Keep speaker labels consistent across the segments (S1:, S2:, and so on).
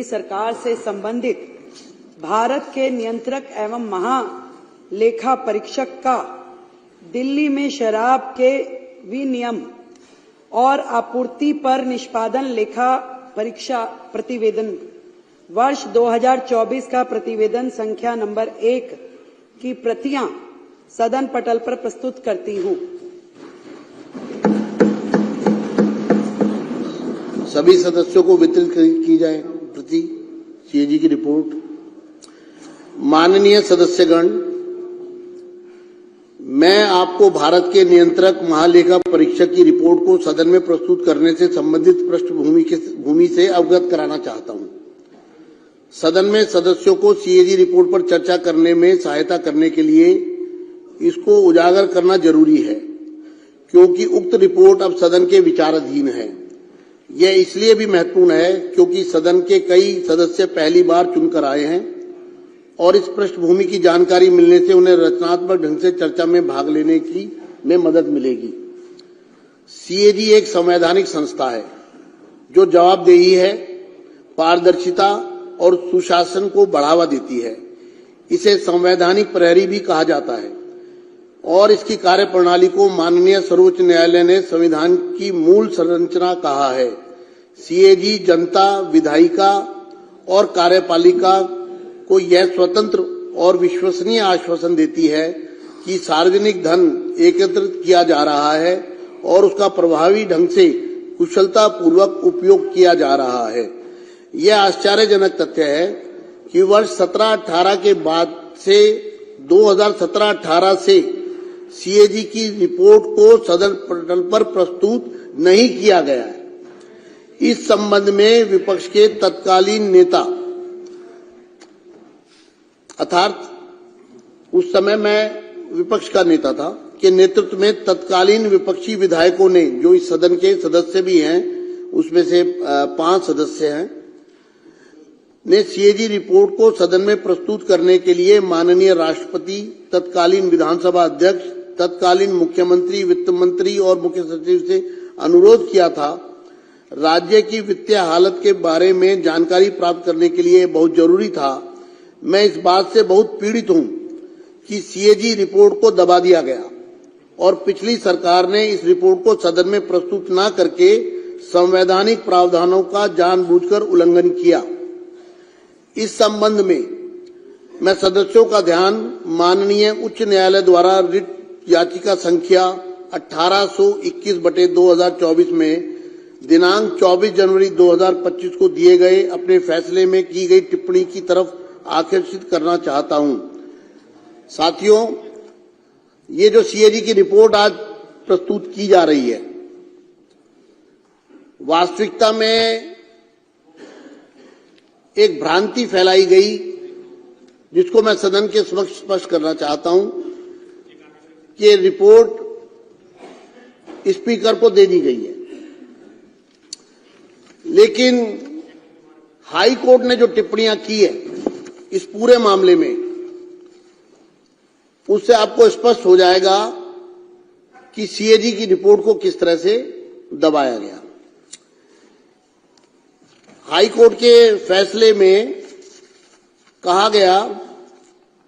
S1: सरकार से संबंधित भारत के नियंत्रक एवं महालेखा परीक्षक का दिल्ली में शराब के विनियम और आपूर्ति पर निष्पादन लेखा परीक्षा प्रतिवेदन वर्ष 2024 का प्रतिवेदन संख्या नंबर 1 की प्रतियां सदन पटल पर प्रस्तुत करती हूं।
S2: सभी सदस्यों को वितरित की जाए प्रति सीएजी की रिपोर्ट। माननीय सदस्यगण, मैं आपको भारत के नियंत्रक महालेखा परीक्षक की रिपोर्ट को सदन में प्रस्तुत करने से संबंधित पृष्ठभूमि से अवगत कराना चाहता हूं। सदन में सदस्यों को सीएजी रिपोर्ट पर चर्चा करने में सहायता करने के लिए इसको उजागर करना जरूरी है, क्योंकि उक्त रिपोर्ट अब सदन के विचाराधीन है। यह इसलिए भी महत्वपूर्ण है क्योंकि सदन के कई सदस्य पहली बार चुनकर आए हैं और इस पृष्ठभूमि की जानकारी मिलने से उन्हें रचनात्मक ढंग से चर्चा में भाग लेने में मदद मिलेगी। सीएजी एक संवैधानिक संस्था है जो जवाबदेही है, पारदर्शिता और सुशासन को बढ़ावा देती है। इसे संवैधानिक प्रहरी भी कहा जाता है और इसकी कार्यप्रणाली को माननीय सर्वोच्च न्यायालय ने संविधान की मूल संरचना कहा है। सीएजी जनता, विधायिका और कार्यपालिका को यह स्वतंत्र और विश्वसनीय आश्वासन देती है कि सार्वजनिक धन एकत्रित किया जा रहा है और उसका प्रभावी ढंग से कुशलता पूर्वक उपयोग किया जा रहा है। यह आश्चर्यजनक तथ्य है कि वर्ष 17-18 के बाद से 2017-18 से सीएजी की रिपोर्ट को सदन पटल पर प्रस्तुत नहीं किया गया है। इस संबंध में विपक्ष के तत्कालीन नेता, अर्थात उस समय मैं विपक्ष का नेता था, के नेतृत्व में तत्कालीन विपक्षी विधायकों ने, जो इस सदन के सदस्य भी हैं, उसमें से 5 सदस्य हैं, ने सीएजी रिपोर्ट को सदन में प्रस्तुत करने के लिए माननीय राष्ट्रपति, तत्कालीन विधानसभा अध्यक्ष, तत्कालीन मुख्यमंत्री, वित्त मंत्री और मुख्य सचिव से अनुरोध किया था। राज्य की वित्तीय हालत के बारे में जानकारी प्राप्त करने के लिए बहुत जरूरी था। मैं इस बात से बहुत पीड़ित हूं कि सीएजी रिपोर्ट को दबा दिया गया और पिछली सरकार ने इस रिपोर्ट को सदन में प्रस्तुत न करके संवैधानिक प्रावधानों का जानबूझकर उल्लंघन किया। इस संबंध में मैं सदस्यों का ध्यान माननीय उच्च न्यायालय द्वारा रिट याचिका संख्या 1821/2024 में दिनांक 24 जनवरी 2025 को दिए गए अपने फैसले में की गई टिप्पणी की तरफ आकर्षित करना चाहता हूं। साथियों, ये जो सीएजी की रिपोर्ट आज प्रस्तुत की जा रही है, वास्तविकता में एक भ्रांति फैलाई गई, जिसको मैं सदन के समक्ष स्पष्ट करना चाहता हूं कि रिपोर्ट स्पीकर को दे दी गई है, लेकिन हाई कोर्ट ने जो टिप्पणियां की है इस पूरे मामले में, उससे आपको स्पष्ट हो जाएगा कि सीएजी की रिपोर्ट को किस तरह से दबाया गया। हाई कोर्ट के फैसले में कहा गया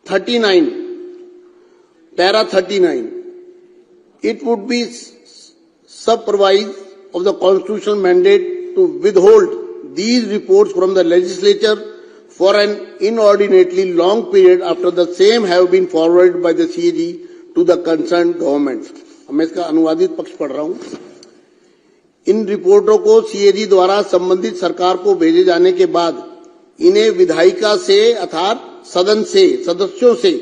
S2: 39, para 39, it would be supervised of the constitutional mandate to withhold these reports from the legislature for an inordinately long period after the same have been forwarded by the CAG to the concerned government। मैं इसका अनुवादित पक्ष पढ़ रहा हूं। इन रिपोर्टों को CAG द्वारा संबंधित सरकार को भेजे जाने के बाद इन्हें विधायिका से अर्थात सदन से सदस्यों से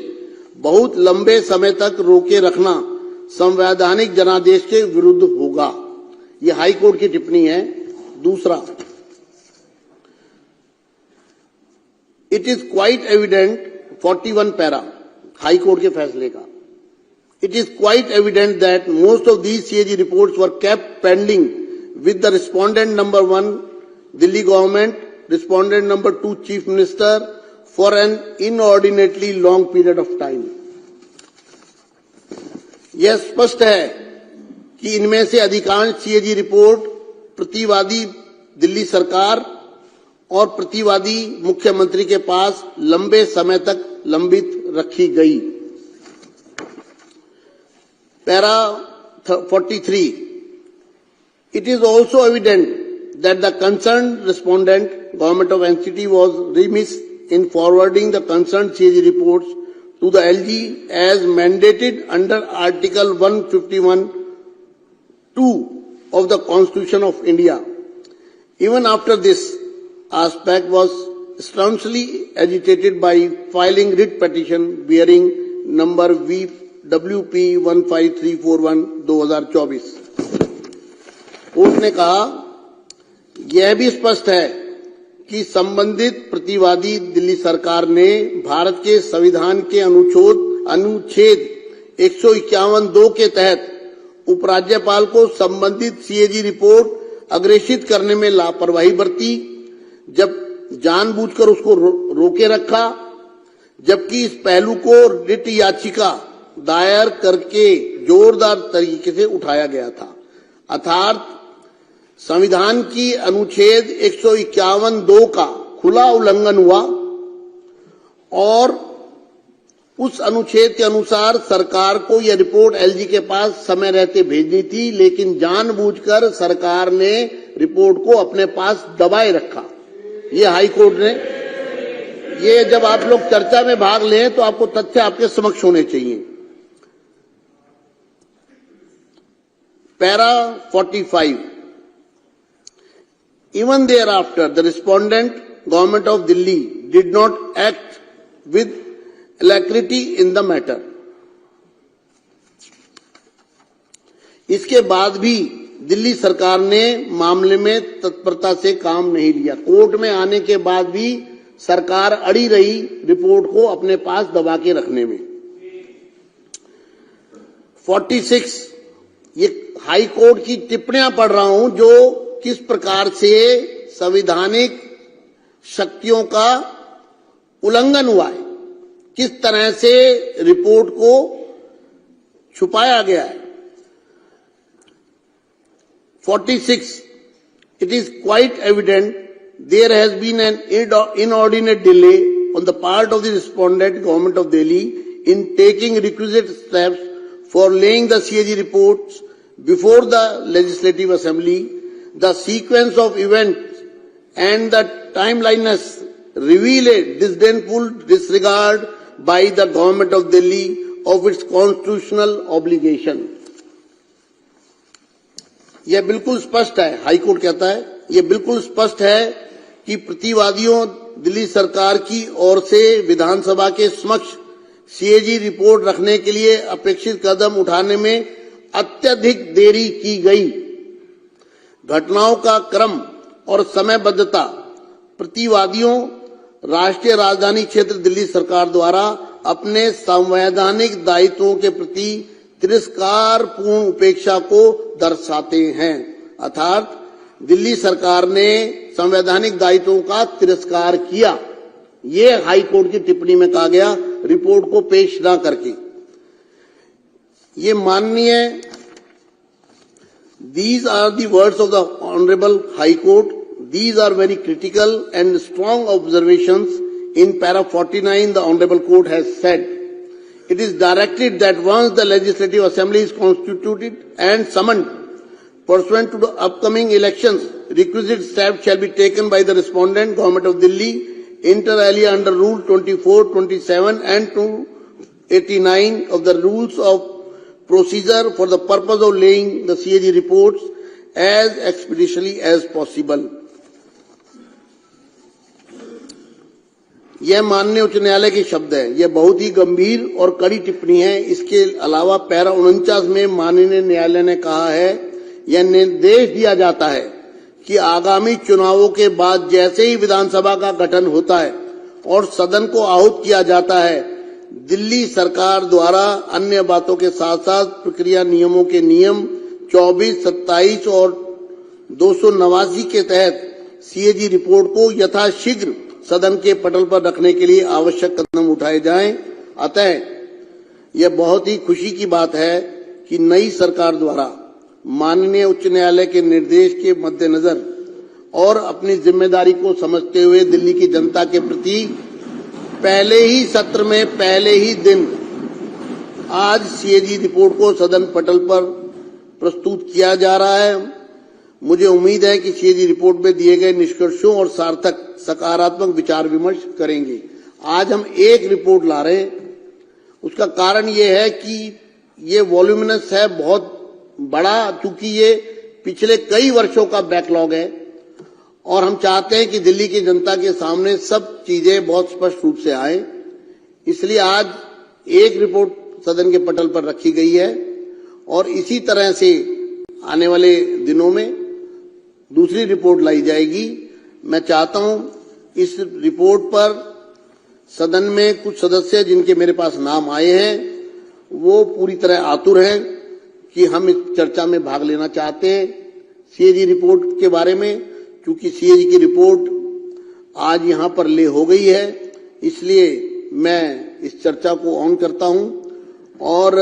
S2: बहुत लंबे समय तक रोके रखना संवैधानिक जनादेश के विरुद्ध होगा। यह हाई कोर्ट की टिप्पणी है। दूसरा, it is quite evident, 41 para high court के फैसले का, it is quite evident that most of these CAG reports were kept pending with the respondent number 1 Delhi government, respondent number 2 Chief Minister for an inordinately long period of time। यह स्पष्ट है कि इनमें से अधिकांश CAG रिपोर्ट प्रतिवादी दिल्ली सरकार और प्रतिवादी मुख्यमंत्री के पास लंबे समय तक लंबित रखी गई। Para 43, it is also evident that the concerned respondent, Government of NCT, was remiss in forwarding the concerned CAG reports to the LG as mandated under Article 151(2) of the Constitution of India. Even after this aspect was staunchly agitated by filing writ petition bearing number WP 15341/2024। Court ने कहा, यह भी स्पष्ट है कि संबंधित प्रतिवादी दिल्ली सरकार ने भारत के संविधान के अनुच्छेद 151(2) के तहत उपराज्यपाल को संबंधित सीएजी रिपोर्ट अग्रेषित करने में लापरवाही बरती, जब जानबूझकर उसको रोके रखा, जबकि इस पहलू को रिट याचिका दायर करके जोरदार तरीके से उठाया गया था। अर्थात संविधान की अनुच्छेद 151(2) का खुला उल्लंघन हुआ और उस अनुच्छेद के अनुसार सरकार को यह रिपोर्ट एलजी के पास समय रहते भेजनी थी, लेकिन जानबूझकर सरकार ने रिपोर्ट को अपने पास दबाए रखा। ये हाई कोर्ट ने, ये जब आप लोग चर्चा में भाग लें तो आपको तथ्य आपके समक्ष होने चाहिए। Para 45, even thereafter the respondent, Government of Delhi, did not act with alacrity in the matter. इसके बाद भी दिल्ली सरकार ने मामले में तत्परता से काम नहीं लिया। कोर्ट में आने के बाद भी सरकार अड़ी रही रिपोर्ट को अपने पास दबा के रखने में। 46, ये हाई कोर्ट की टिप्पणियां पढ़ रहा हूं जो किस प्रकार से संवैधानिक शक्तियों का उल्लंघन हुआ है, किस तरह से रिपोर्ट को छुपाया गया है। 46, it is quite evident there has been an inordinate delay on the part of the respondent, Government of Delhi, in taking requisite steps for laying the CAG reports before the Legislative Assembly. The sequence of events and the timeliness reveal a disdainful disregard by the Government of Delhi of its constitutional obligation. यह बिल्कुल स्पष्ट है, high court कहता है, यह बिल्कुल स्पष्ट है कि प्रतिवादियों दिल्ली सरकार की ओर से विधानसभा के समक्ष सीएजी रिपोर्ट रखने के लिए अपेक्षित कदम उठाने में अत्यधिक देरी की गई। घटनाओं का क्रम और समयबद्धता प्रतिवादियों राष्ट्रीय राजधानी क्षेत्र दिल्ली सरकार द्वारा अपने संवैधानिक दायित्वों के प्रति तिरस्कारपूर्ण उपेक्षा को दर्शाते हैं। अर्थात दिल्ली सरकार ने संवैधानिक दायित्वों का तिरस्कार किया, ये हाई कोर्ट की टिप्पणी में कहा गया रिपोर्ट को पेश न करके। ये माननीय, these are the words of the Honorable High Court. These are very critical and strong observations. In para 49, the Honorable Court has said, it is directed that once the Legislative Assembly is constituted and summoned pursuant to the upcoming elections, requisite steps shall be taken by the respondent, Government of Delhi, inter alia under Rule 24, 27 and 289 of the Rules of Procedure for the purpose of laying the CAG reports as expeditiously as possible. यह माननीय उच्च न्यायालय के शब्द है। यह बहुत ही गंभीर और कड़ी टिप्पणी है। इसके अलावा पैरा 49 में माननीय न्यायालय ने कहा है, यह निर्देश दिया जाता है कि आगामी चुनावों के बाद जैसे ही विधानसभा का गठन होता है और सदन को आहूत किया जाता है, दिल्ली सरकार द्वारा अन्य बातों के साथ साथ प्रक्रिया नियमों के नियम 24, 27 और 289 के तहत सीएजी रिपोर्ट को यथाशीघ्र सदन के पटल पर रखने के लिए आवश्यक कदम उठाए जाएं। अतः यह बहुत ही खुशी की बात है कि नई सरकार द्वारा माननीय उच्च न्यायालय के निर्देश के मद्देनजर और अपनी जिम्मेदारी को समझते हुए दिल्ली की जनता के प्रति पहले ही सत्र में पहले ही दिन आज सीएजी रिपोर्ट को सदन पटल पर प्रस्तुत किया जा रहा है। मुझे उम्मीद है कि सीएजी रिपोर्ट में दिए गए निष्कर्षों और सार्थक सकारात्मक विचार विमर्श करेंगे। आज हम एक रिपोर्ट ला रहे हैं, उसका कारण ये है कि ये वॉल्यूमिनस है, बहुत बड़ा, चूंकि ये पिछले कई वर्षों का बैकलॉग है और हम चाहते हैं कि दिल्ली की जनता के सामने सब चीजें बहुत स्पष्ट रूप से आए। इसलिए आज एक रिपोर्ट सदन के पटल पर रखी गई है और इसी तरह से आने वाले दिनों में दूसरी रिपोर्ट लाई जाएगी। मैं चाहता हूं इस रिपोर्ट पर सदन में कुछ सदस्य जिनके मेरे पास नाम आए हैं वो पूरी तरह आतुर हैं कि हम इस चर्चा में भाग लेना चाहते हैं सीएजी रिपोर्ट के बारे में, क्योंकि सीएजी की रिपोर्ट आज यहां पर ले हो गई है। इसलिए मैं इस चर्चा को ऑन करता हूं और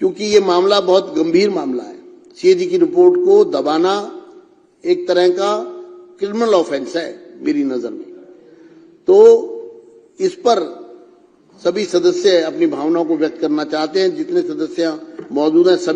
S2: क्योंकि ये मामला बहुत गंभीर मामला है, सीएजी की रिपोर्ट को दबाना एक तरह का क्रिमिनल ऑफेंस है मेरी नजर में। तो इस पर सभी सदस्य अपनी भावनाओं को व्यक्त करना चाहते हैं। जितने सदस्य मौजूद हैं सभी